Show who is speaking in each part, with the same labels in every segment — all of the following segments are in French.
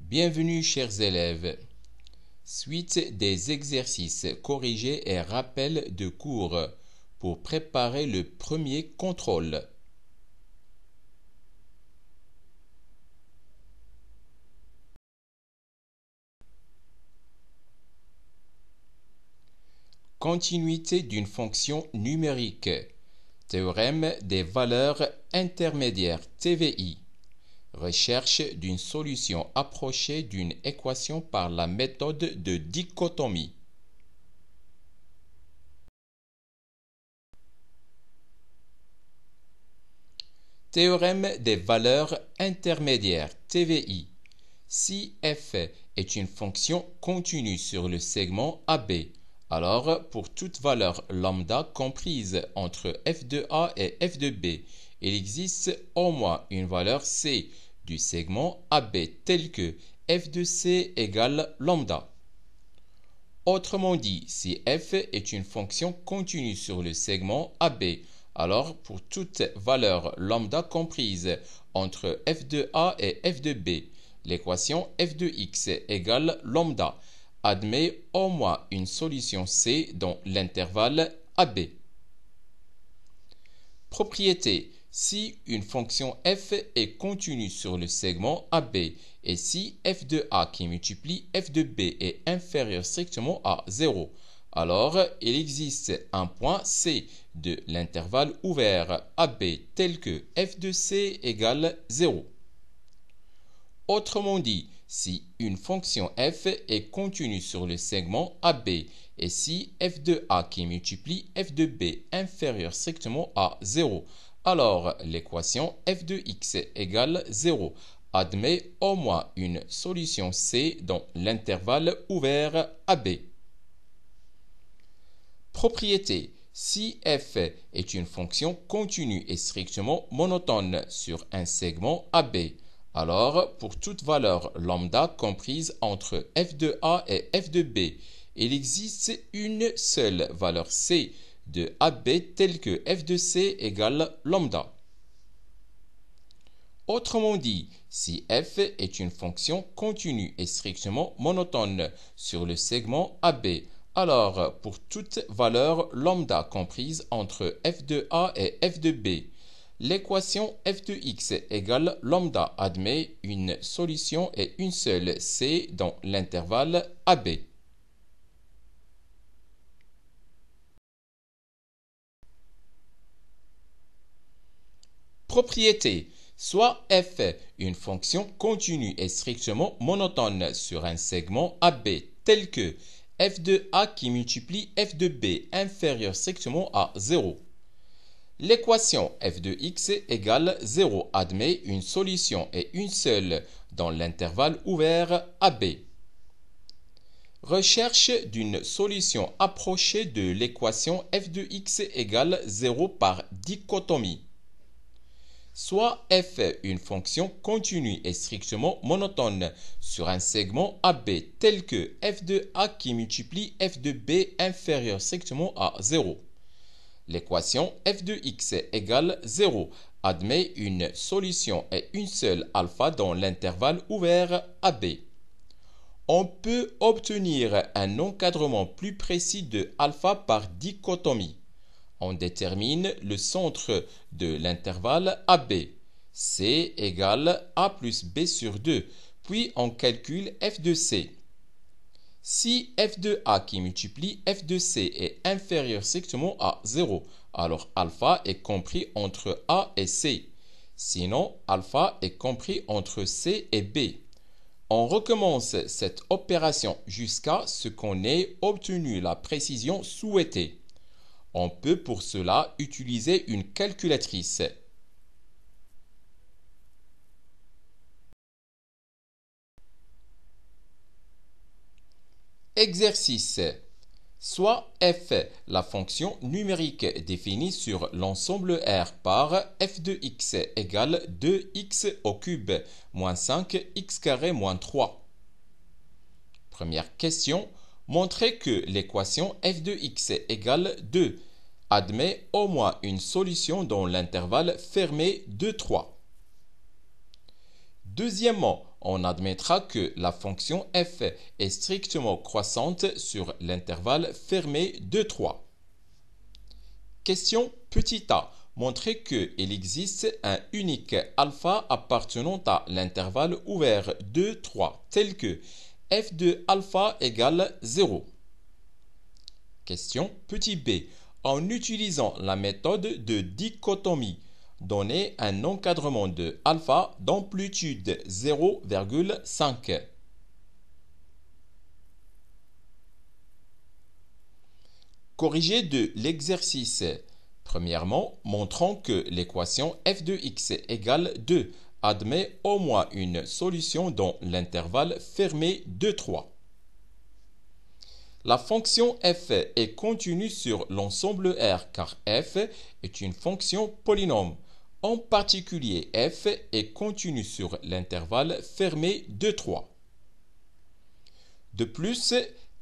Speaker 1: Bienvenue chers élèves. Suite des exercices corrigés et rappels de cours pour préparer le premier contrôle. Continuité d'une fonction numérique. Théorème des valeurs intermédiaires TVI. Recherche d'une solution approchée d'une équation par la méthode de dichotomie. Théorème des valeurs intermédiaires TVI. Si f est une fonction continue sur le segment AB, alors pour toute valeur lambda comprise entre f de A et f de B, il existe au moins une valeur C du segment AB telle que f de C égale lambda. Autrement dit, si f est une fonction continue sur le segment AB, alors pour toute valeur lambda comprise entre f de A et f de B, l'équation f de x égale lambda admet au moins une solution C dans l'intervalle AB. Propriété. Si une fonction f est continue sur le segment AB et si f de A qui multiplie f de B est inférieur strictement à 0, alors il existe un point C de l'intervalle ouvert AB tel que f de C égale 0. Autrement dit, si une fonction f est continue sur le segment AB et si f de A qui multiplie f de B inférieur strictement à 0, alors l'équation f de x égale 0 admet au moins une solution C dans l'intervalle ouvert AB. Propriété. Si f est une fonction continue et strictement monotone sur un segment AB, alors pour toute valeur lambda comprise entre f de A et f de B, il existe une seule valeur C de AB telle que f de C égale lambda. Autrement dit, si f est une fonction continue et strictement monotone sur le segment AB, alors pour toute valeur lambda comprise entre f de A et f de B, l'équation f de x égale lambda admet une solution et une seule C dans l'intervalle AB. Propriété. Soit f, une fonction continue et strictement monotone sur un segment AB tel que f de A qui multiplie f de B inférieur strictement à 0. L'équation f de x égale 0 admet une solution et une seule dans l'intervalle ouvert AB. Recherche d'une solution approchée de l'équation f de x égale 0 par dichotomie. Soit f, une fonction continue et strictement monotone sur un segment AB tel que f de A qui multiplie f de B inférieur strictement à 0. L'équation f de x égale 0 admet une solution et une seule alpha dans l'intervalle ouvert AB. On peut obtenir un encadrement plus précis de alpha par dichotomie. On détermine le centre de l'intervalle AB. C égale A plus B sur 2, puis on calcule f de C. Si f de A qui multiplie f de C est inférieur strictement à 0, alors alpha est compris entre A et C. Sinon, alpha est compris entre C et B. On recommence cette opération jusqu'à ce qu'on ait obtenu la précision souhaitée. On peut pour cela utiliser une calculatrice. Exercice. Soit f, la fonction numérique définie sur l'ensemble R par f de x égale 2x au cube moins 5x carré moins 3. Première question. Montrez que l'équation f de x égale 2 admet au moins une solution dans l'intervalle fermé de 3. Deuxièmement, on admettra que la fonction f est strictement croissante sur l'intervalle fermé de 3. Question petit a. Montrez qu'il existe un unique alpha appartenant à l'intervalle ouvert de 3, tel que f de alpha égale 0. Question petit b. En utilisant la méthode de dichotomie, donnez un encadrement de alpha d'amplitude 0,5. Corrigez de l'exercice. Premièrement, montrons que l'équation f de x égale 2 admet au moins une solution dans l'intervalle fermé de 3. La fonction f est continue sur l'ensemble R car f est une fonction polynôme. En particulier, f est continue sur l'intervalle fermé de 3. De plus,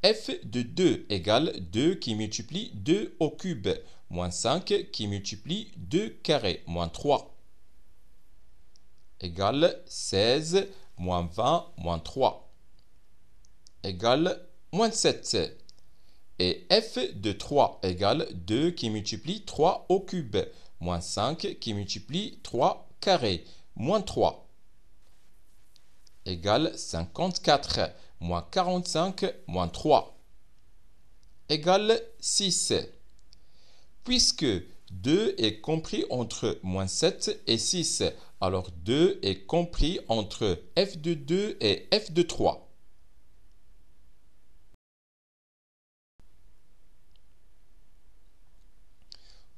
Speaker 1: f de 2 égale 2 qui multiplie 2 au cube, moins 5 qui multiplie 2 carré, moins 3, égale 16, moins 20, moins 3, égale moins 7. Et f de 3 égale 2 qui multiplie 3 au cube, moins 5 qui multiplie 3 carré, moins 3, égale 54, moins 45, moins 3, égale 6. Puisque 2 est compris entre moins 7 et 6, alors 2 est compris entre f de 2 et f de 3.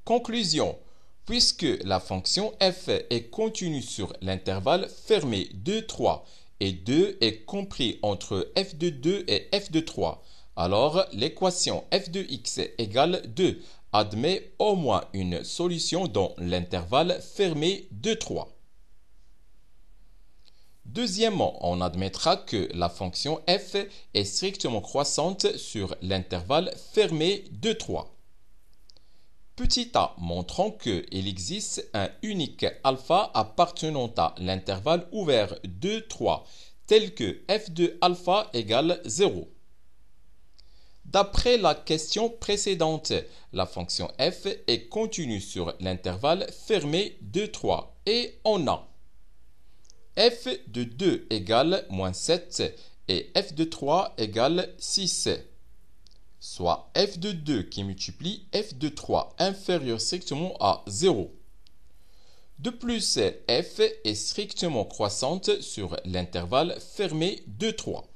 Speaker 1: Conclusion. Puisque la fonction f est continue sur l'intervalle fermé de 3 et 2 est compris entre f de 2 et f de 3, alors l'équation f de x égale 2 admet au moins une solution dans l'intervalle fermé de 3. Deuxièmement, on admettra que la fonction f est strictement croissante sur l'intervalle fermé de 3. Petit a, montrons qu'il existe un unique alpha appartenant à l'intervalle ouvert de 3, tel que f de alpha égale 0. D'après la question précédente, la fonction f est continue sur l'intervalle fermé de 3 et on a f de 2 égale moins 7 et f de 3 égale 6. Soit f de 2 qui multiplie f de 3 inférieur strictement à 0. De plus, f est strictement croissante sur l'intervalle fermé de 3.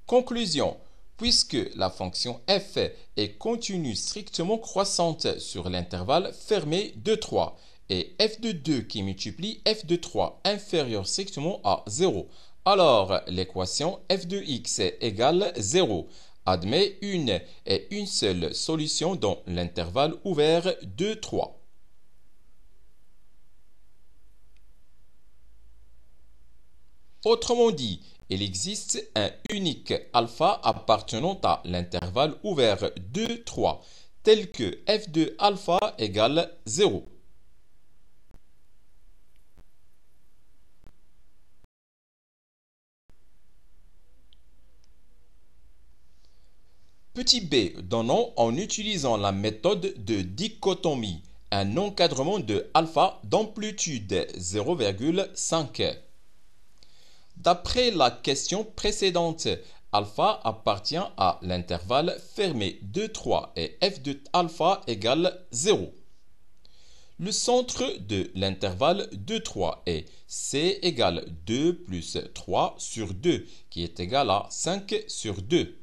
Speaker 1: Conclusion. Puisque la fonction f est continue strictement croissante sur l'intervalle fermé de 3 et f de 2 qui multiplie f de 3 inférieur strictement à 0, alors l'équation f de x égale 0 admet une et une seule solution dans l'intervalle ouvert de 3. Autrement dit, il existe un unique alpha appartenant à l'intervalle ouvert de 3, tel que f de alpha égale 0. Petit b, donnons en utilisant la méthode de dichotomie un encadrement de alpha d'amplitude 0,5. D'après la question précédente, alpha appartient à l'intervalle fermé de 3 et f de alpha égale 0. Le centre de l'intervalle de 3 est c égale 2 plus 3 sur 2 qui est égal à 5 sur 2.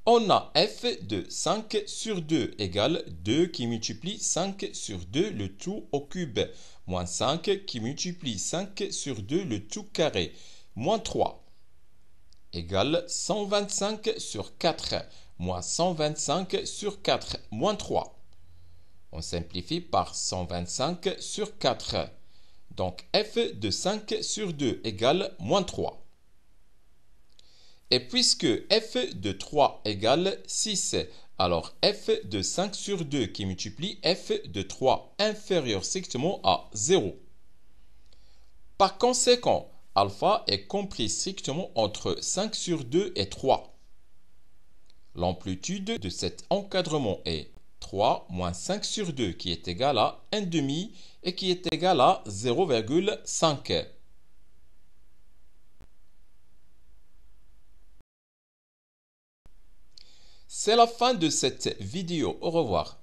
Speaker 1: On a f de 5 sur 2 égale 2 qui multiplie 5 sur 2 le tout au cube, moins 5 qui multiplie 5 sur 2 le tout carré, moins 3, égale 125 sur 4, moins 125 sur 4, moins 3. On simplifie par 125 sur 4. Donc f de 5 sur 2 égale moins 3. Et puisque f de 3 égale 6, alors f de 5 sur 2 qui multiplie f de 3 inférieur strictement à 0. Par conséquent, alpha est compris strictement entre 5 sur 2 et 3. L'amplitude de cet encadrement est 3 moins 5 sur 2 qui est égal à 1,5 et qui est égal à 0,5. C'est la fin de cette vidéo. Au revoir.